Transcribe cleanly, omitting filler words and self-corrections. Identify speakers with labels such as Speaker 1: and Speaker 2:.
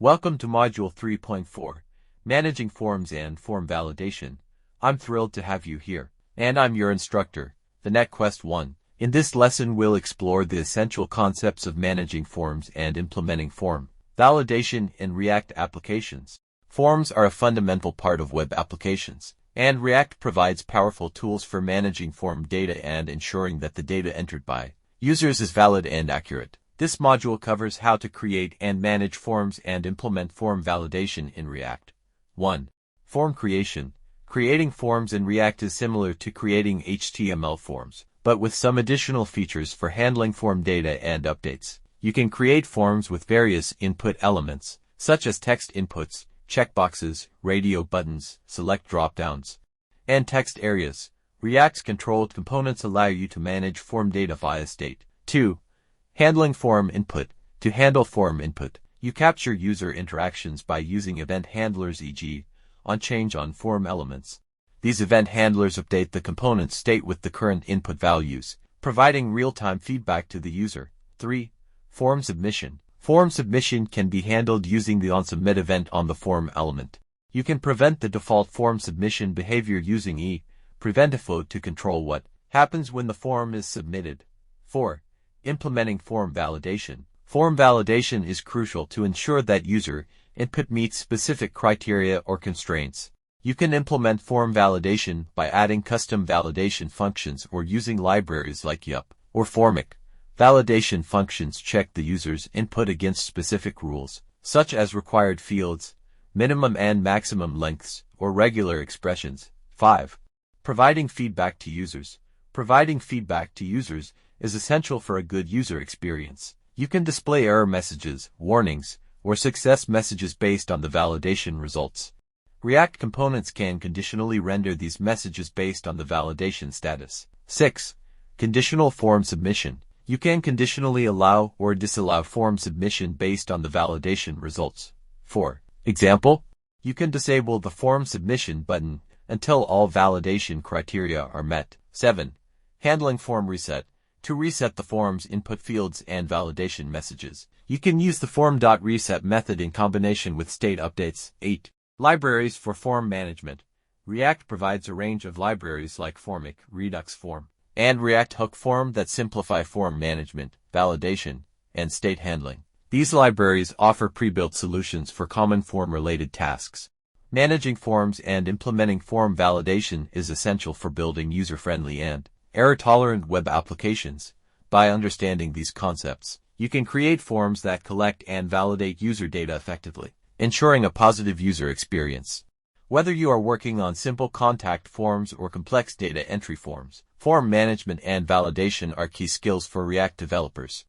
Speaker 1: Welcome to Module 3.4, Managing Forms and Form Validation. I'm thrilled to have you here, and I'm your instructor, the NetQuest 1. In this lesson, we'll explore the essential concepts of managing forms and implementing form validation in React applications. Forms are a fundamental part of web applications, and React provides powerful tools for managing form data and ensuring that the data entered by users is valid and accurate. This module covers how to create and manage forms and implement form validation in React. 1. Form creation. Creating forms in React is similar to creating HTML forms, but with some additional features for handling form data and updates. You can create forms with various input elements, such as text inputs, checkboxes, radio buttons, select dropdowns, and text areas. React's controlled components allow you to manage form data via state. 2. Handling form input. To handle form input, you capture user interactions by using event handlers, e.g., onChange on form elements. These event handlers update the component state with the current input values, providing real-time feedback to the user. 3. Form submission. Form submission can be handled using the onSubmit event on the form element. You can prevent the default form submission behavior using prevent-flow to control what happens when the form is submitted. 4. Implementing form validation. Form validation is crucial to ensure that user input meets specific criteria or constraints. You can implement form validation by adding custom validation functions or using libraries like Yup or Formic. Validation functions check the user's input against specific rules, such as required fields, minimum and maximum lengths, or regular expressions. 5. Providing feedback to users. Providing feedback to users is essential for a good user experience. You can display error messages, warnings, or success messages based on the validation results. React components can conditionally render these messages based on the validation status. 6. Conditional form submission. You can conditionally allow or disallow form submission based on the validation results. For example, you can disable the form submission button until all validation criteria are met. 7. Handling form reset. To reset the form's input fields and validation messages, you can use the form.reset method in combination with state updates. 8. Libraries for form management. React provides a range of libraries like Formic, Redux Form, and React Hook Form that simplify form management, validation, and state handling. These libraries offer pre-built solutions for common form-related tasks. Managing forms and implementing form validation is essential for building user-friendly and error-tolerant web applications. By understanding these concepts, you can create forms that collect and validate user data effectively, ensuring a positive user experience. Whether you are working on simple contact forms or complex data entry forms, form management and validation are key skills for React developers.